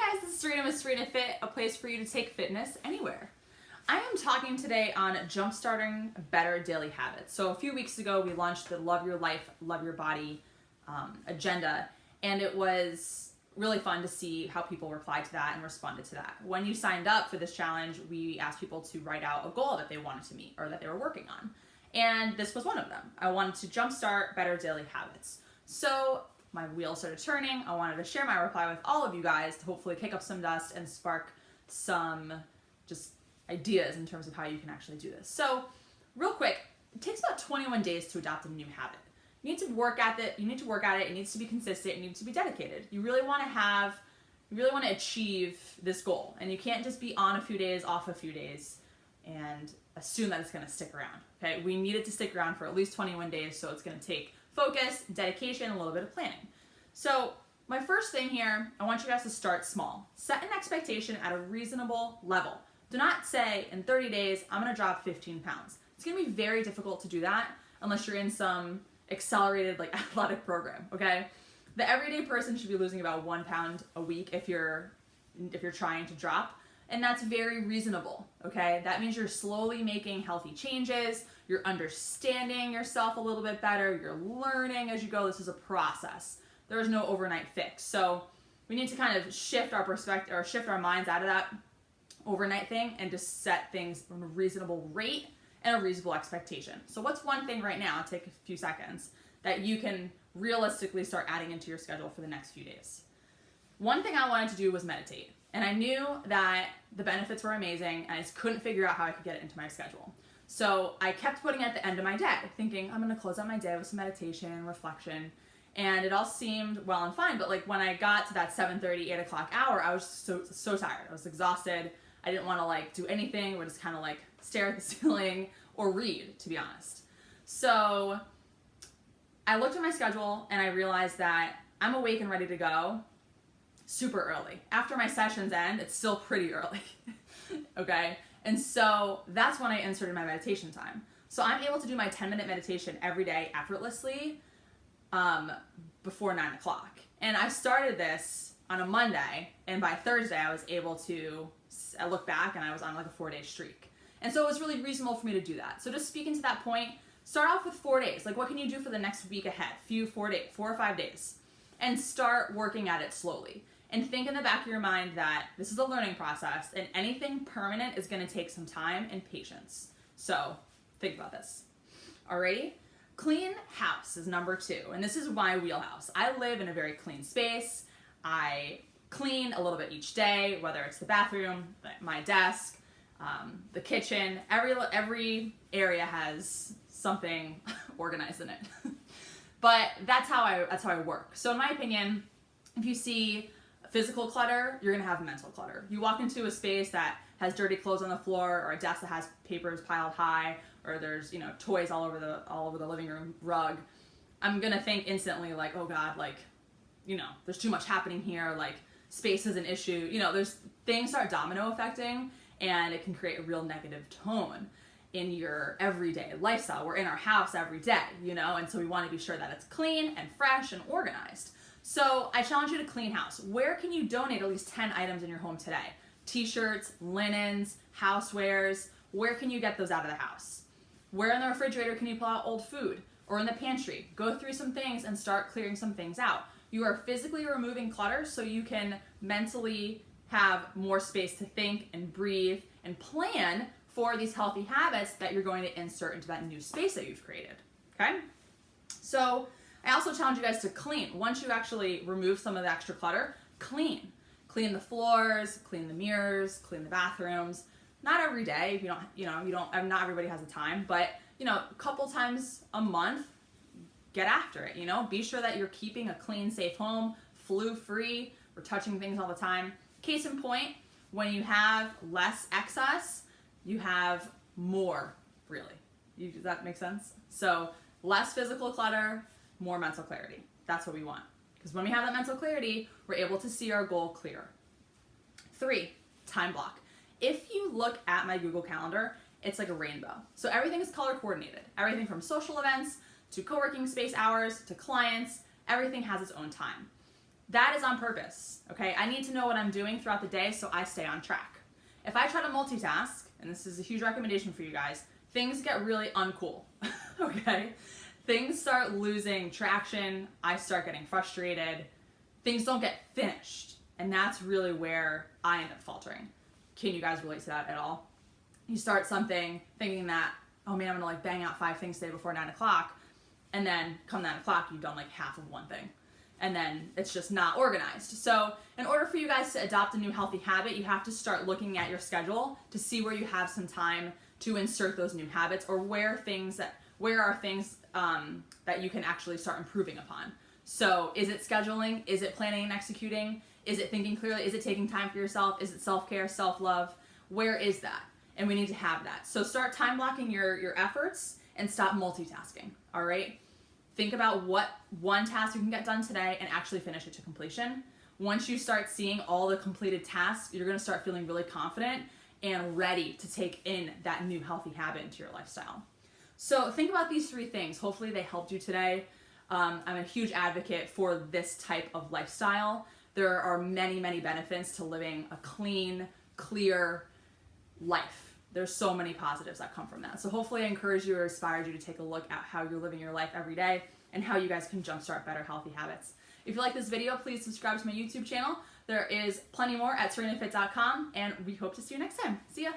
Hey guys, this is Serena with Serena Fit, a place for you to take fitness anywhere. I am talking today on jumpstarting better daily habits. So a few weeks ago, we launched the Love Your Life, Love Your Body agenda, and it was really fun to see how people replied to that and responded to that. When you signed up for this challenge, we asked people to write out a goal that they wanted to meet or that they were working on. And this was one of them. I wanted to jumpstart better daily habits. So my wheels started turning. I wanted to share my reply with all of you guys to hopefully kick up some dust and spark some just ideas in terms of how you can actually do this. So real quick, it takes about 21 days to adopt a new habit. You need to work at it. It needs to be consistent. It needs to be dedicated. You really want to achieve this goal, and you can't just be on a few days, off a few days, and assume that it's going to stick around. Okay, we need it to stick around for at least 21 days, so it's going to take focus, dedication, a little bit of planning. So my first thing here, I want you guys to start small. Set an expectation at a reasonable level. Do not say in 30 days, I'm going to drop 15 pounds. It's going to be very difficult to do that unless you're in some accelerated athletic program, okay? The everyday person should be losing about 1 pound a week if you're trying to drop, and that's very reasonable, okay? That means you're slowly making healthy changes, you're understanding yourself a little bit better, you're learning as you go. This is a process. There is no overnight fix. So we need to kind of shift our perspective or shift our minds out of that overnight thing and just set things from a reasonable rate and a reasonable expectation. So what's one thing right now, take a few seconds, that you can realistically start adding into your schedule for the next few days? One thing I wanted to do was meditate. And I knew that the benefits were amazing, and I just couldn't figure out how I could get it into my schedule. So I kept putting it at the end of my day, thinking I'm going to close out my day with some meditation, reflection, and it all seemed well and fine. But when I got to that 7:30, 8 o'clock hour, I was so tired. I was exhausted. I didn't want to do anything or just kind of stare at the ceiling or read, to be honest. So I looked at my schedule and I realized that I'm awake and ready to go super early. After my sessions end, it's still pretty early, okay? And so that's when I inserted my meditation time. So I'm able to do my 10-minute meditation every day effortlessly before 9 o'clock. And I started this on a Monday, and by Thursday I was able to, I look back and I was on a 4-day streak. And so it was really reasonable for me to do that. So just speaking to that point, start off with 4 days. What can you do for the next week ahead? 4 or 5 days. And start working at it slowly. And think in the back of your mind that this is a learning process, and anything permanent is going to take some time and patience. So think about this. Alrighty? Clean house is number 2, and this is my wheelhouse. I live in a very clean space. I clean a little bit each day, whether it's the bathroom, my desk, the kitchen. Every area has something organized in it. But that's how I work. So in my opinion, if you see physical clutter, you're going to have mental clutter. You walk into a space that has dirty clothes on the floor, or a desk that has papers piled high, or there's toys all over the living room rug. I'm going to think instantly oh God, there's too much happening here, space is an issue. There's things start domino affecting, and it can create a real negative tone in your everyday lifestyle. We're in our house every day, and so we want to be sure that it's clean and fresh and organized. So I challenge you to clean house. Where can you donate at least 10 items in your home today? T-shirts, linens, housewares. Where can you get those out of the house? Where in the refrigerator can you pull out old food? Or in the pantry? Go through some things and start clearing some things out. You are physically removing clutter so you can mentally have more space to think and breathe and plan for these healthy habits that you're going to insert into that new space that you've created. Okay? So I also challenge you guys to clean. Once you actually remove some of the extra clutter, clean. Clean the floors, clean the mirrors, clean the bathrooms. Not every day, if not everybody has the time, but a couple times a month, get after it. Be sure that you're keeping a clean, safe home, flu-free. We're touching things all the time. Case in point, when you have less excess, you have more, really. Does that make sense? So less physical clutter, more mental clarity. That's what we want. Because when we have that mental clarity, we're able to see our goal clearer. 3, time block. If you look at my Google Calendar, it's like a rainbow. So everything is color coordinated. Everything from social events to co-working space hours to clients, everything has its own time. That is on purpose, okay? I need to know what I'm doing throughout the day so I stay on track. If I try to multitask, and this is a huge recommendation for you guys, things get really uncool, okay? Things start losing traction, I start getting frustrated, things don't get finished, and that's really where I end up faltering. Can you guys relate to that at all? You start something thinking that, oh man, I'm gonna like bang out 5 things today before 9 o'clock, and then come 9 o'clock, you've done like half of one thing. And then it's just not organized. So in order for you guys to adopt a new healthy habit, you have to start looking at your schedule to see where you have some time to insert those new habits, or where are things that you can actually start improving upon. So is it scheduling? Is it planning and executing? Is it thinking clearly? Is it taking time for yourself? Is it self-care, self-love? Where is that? And we need to have that. So start time blocking your efforts and stop multitasking, all right? Think about what one task you can get done today and actually finish it to completion. Once you start seeing all the completed tasks, you're gonna start feeling really confident and ready to take in that new healthy habit into your lifestyle. So think about these 3 things. Hopefully they helped you today. I'm a huge advocate for this type of lifestyle. There are many, many benefits to living a clean, clear life. There's so many positives that come from that. So hopefully I encourage you or inspired you to take a look at how you're living your life every day and how you guys can jumpstart better healthy habits. If you like this video, please subscribe to my YouTube channel. There is plenty more at serenafit.com, and we hope to see you next time. See ya.